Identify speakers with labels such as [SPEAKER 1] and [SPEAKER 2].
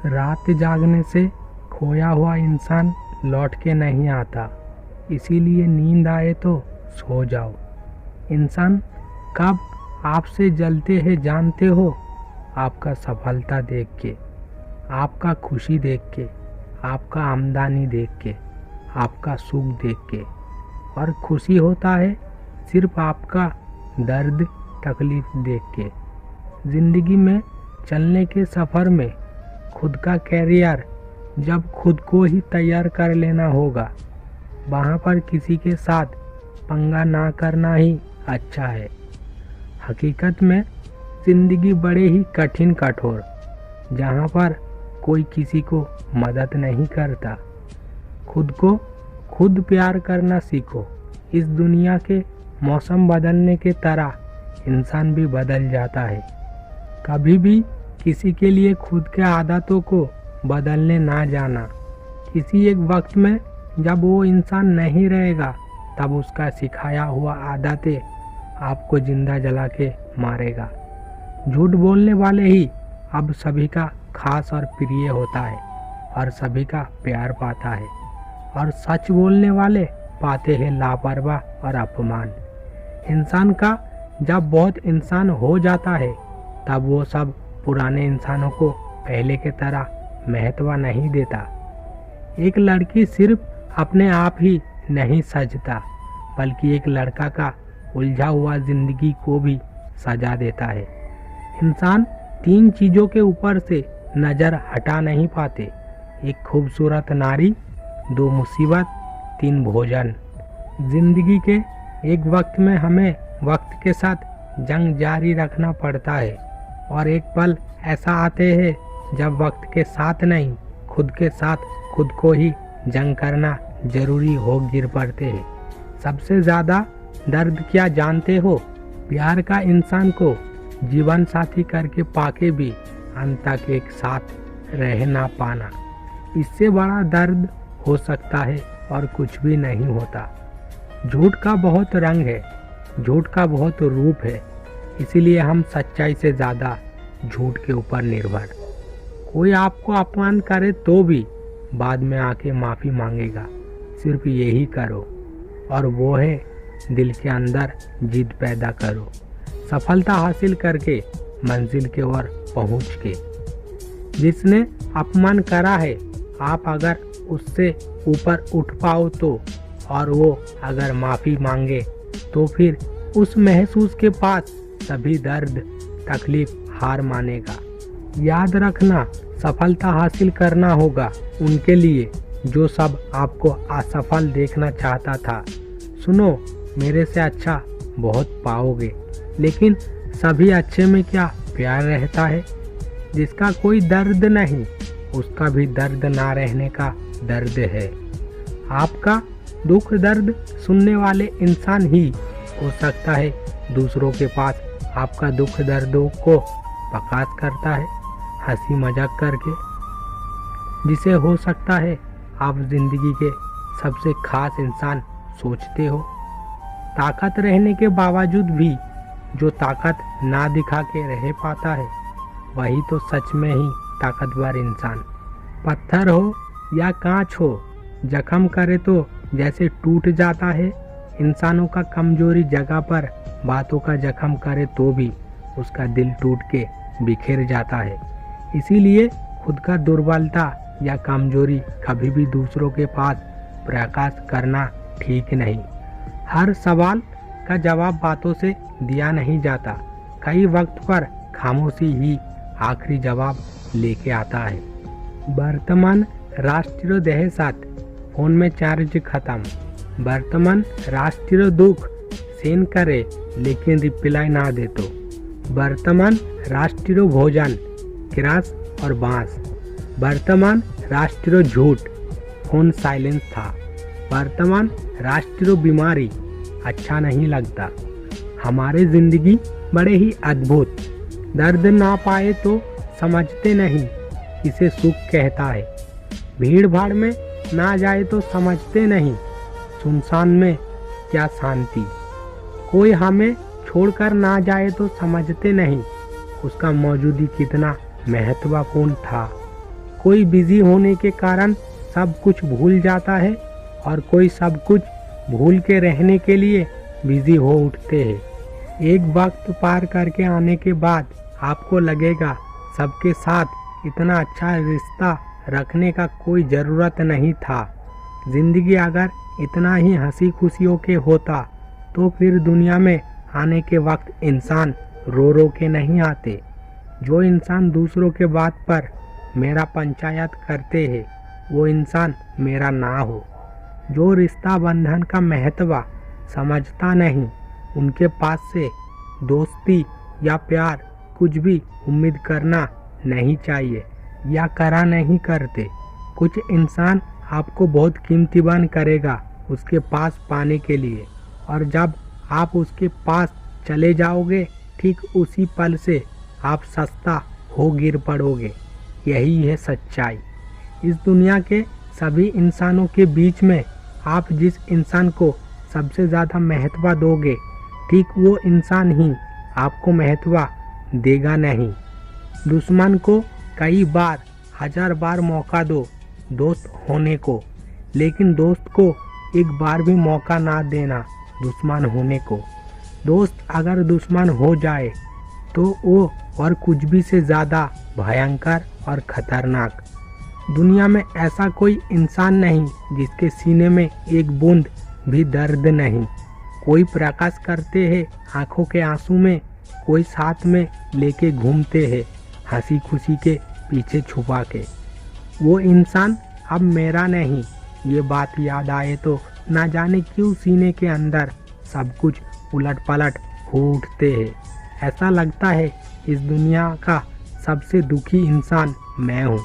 [SPEAKER 1] रात जागने से खोया हुआ इंसान लौट के नहीं आता, इसीलिए नींद आए तो सो जाओ। इंसान कब आपसे जलते हैं जानते हो? आपका सफलता देख के, आपका खुशी देख के, आपका आमदनी देख के, आपका सुख देख के। और खुशी होता है सिर्फ आपका दर्द तकलीफ देख के। ज़िंदगी में चलने के सफ़र में खुद का कैरियर जब खुद को ही तैयार कर लेना होगा, वहाँ पर किसी के साथ पंगा ना करना ही अच्छा है। हकीकत में ज़िंदगी बड़े ही कठिन कठोर, जहाँ पर कोई किसी को मदद नहीं करता। खुद को खुद प्यार करना सीखो। इस दुनिया के मौसम बदलने के तरह इंसान भी बदल जाता है। कभी भी किसी के लिए खुद के आदतों को बदलने ना जाना। किसी एक वक्त में जब वो इंसान नहीं रहेगा, तब उसका सिखाया हुआ आदतें आपको जिंदा जला के मारेगा। झूठ बोलने वाले ही अब सभी का खास और प्रिय होता है और सभी का प्यार पाता है, और सच बोलने वाले पाते हैं लापरवाह और अपमान। इंसान का जब बहुत इंसान हो जाता है, तब वो सब पुराने इंसानों को पहले के तरह महत्व नहीं देता। एक लड़की सिर्फ अपने आप ही नहीं सजता, बल्कि एक लड़का का उलझा हुआ जिंदगी को भी सजा देता है। इंसान 3 चीज़ों के ऊपर से नज़र हटा नहीं पाते: एक खूबसूरत नारी, 2 मुसीबत, 3 भोजन। जिंदगी के एक वक्त में हमें वक्त के साथ जंग जारी रखना पड़ता है, और एक पल ऐसा आते हैं जब वक्त के साथ नहीं, खुद के साथ खुद को ही जंग करना जरूरी हो गिर पड़ते हैं। सबसे ज़्यादा दर्द क्या जानते हो? प्यार का इंसान को जीवन साथी करके पाके भी अंत तक एक साथ रह ना पाना। इससे बड़ा दर्द हो सकता है और कुछ भी नहीं होता। झूठ का बहुत रंग है, झूठ का बहुत रूप है, इसीलिए हम सच्चाई से ज़्यादा झूठ के ऊपर निर्भर। कोई आपको अपमान करे तो भी बाद में आके माफ़ी मांगेगा। सिर्फ यही करो, और वो है दिल के अंदर जिद पैदा करो। सफलता हासिल करके मंजिल के ओर पहुँच के। जिसने अपमान करा है, आप अगर उससे ऊपर उठ पाओ तो, और वो अगर माफ़ी मांगे तो फिर उस महसूस के पास सभी दर्द तकलीफ हार मानेगा। याद रखना, सफलता हासिल करना होगा उनके लिए जो सब आपको असफल देखना चाहता था। सुनो, मेरे से अच्छा बहुत पाओगे, लेकिन सभी अच्छे में क्या प्यार रहता है? जिसका कोई दर्द नहीं, उसका भी दर्द ना रहने का दर्द है। आपका दुख दर्द सुनने वाले इंसान ही हो सकता है दूसरों के पास आपका दुख दर्दों को प्रकाश करता है, हंसी मजाक करके, जिसे हो सकता है आप जिंदगी के सबसे खास इंसान सोचते हो। ताकत रहने के बावजूद भी जो ताकत ना दिखा के रह पाता है, वही तो सच में ही ताकतवर इंसान। पत्थर हो या कांच हो, जख्म करे तो जैसे टूट जाता है, इंसानों का कमजोरी जगह पर बातों का जख्म करे तो भी उसका दिल टूट के बिखर जाता है। इसीलिए खुद का दुर्बलता या कमजोरी कभी भी दूसरों के पास प्रकाश करना ठीक नहीं। हर सवाल का जवाब बातों से दिया नहीं जाता। कई वक्त पर खामोशी ही आखिरी जवाब लेके आता है। वर्तमान राष्ट्रीय साथ फोन में चार्ज खत्म। वर्तमान राष्ट्रीय दुख सेन करे लेकिन रिप्लाई ना दे तो। वर्तमान राष्ट्रीय भोजन किरास और बांस। वर्तमान राष्ट्रीय झूठ फोन साइलेंस था। वर्तमान राष्ट्रीय बीमारी अच्छा नहीं लगता। हमारे जिंदगी बड़े ही अद्भुत। दर्द ना पाए तो समझते नहीं इसे सुख कहता है। भीड़ भाड़ में ना जाए तो समझते नहीं सुनसान में क्या शांति। कोई हमें छोड़कर ना जाए तो समझते नहीं उसका मौजूदी कितना महत्वपूर्ण था। कोई बिजी होने के कारण सब कुछ भूल जाता है और कोई सब कुछ भूल के रहने के लिए बिजी हो उठते हैं। एक वक्त पार करके आने के बाद आपको लगेगा सबके साथ इतना अच्छा रिश्ता रखने का कोई ज़रूरत नहीं था। ज़िंदगी अगर इतना ही हंसी खुशियों के होता तो फिर दुनिया में आने के वक्त इंसान रो रो के नहीं आते। जो इंसान दूसरों के बात पर मेरा पंचायत करते हैं वो इंसान मेरा ना हो। जो रिश्ता बंधन का महत्व समझता नहीं उनके पास से दोस्ती या प्यार कुछ भी उम्मीद करना नहीं चाहिए या करा नहीं करते। कुछ इंसान आपको बहुत कीमतीवान करेगा उसके पास पाने के लिए, और जब आप उसके पास चले जाओगे ठीक उसी पल से आप सस्ता हो गिर पड़ोगे। यही है सच्चाई। इस दुनिया के सभी इंसानों के बीच में आप जिस इंसान को सबसे ज़्यादा महत्व दोगे ठीक वो इंसान ही आपको महत्व देगा नहीं। दुश्मन को कई बार 1000 बार मौका दो दोस्त होने को, लेकिन दोस्त को एक बार भी मौका ना देना दुश्मन होने को। दोस्त अगर दुश्मन हो जाए तो वो और कुछ भी से ज़्यादा भयंकर और खतरनाक। दुनिया में ऐसा कोई इंसान नहीं जिसके सीने में एक बूंद भी दर्द नहीं। कोई प्रकाश करते हैं आंखों के आंसू में, कोई साथ में लेके घूमते हैं हंसी खुशी के पीछे छुपा के। वो इंसान अब मेरा नहीं, ये बात याद आए तो ना जाने क्यों सीने के अंदर सब कुछ उलट पलट हो उठते हैं। ऐसा लगता है इस दुनिया का सबसे दुखी इंसान मैं हूँ।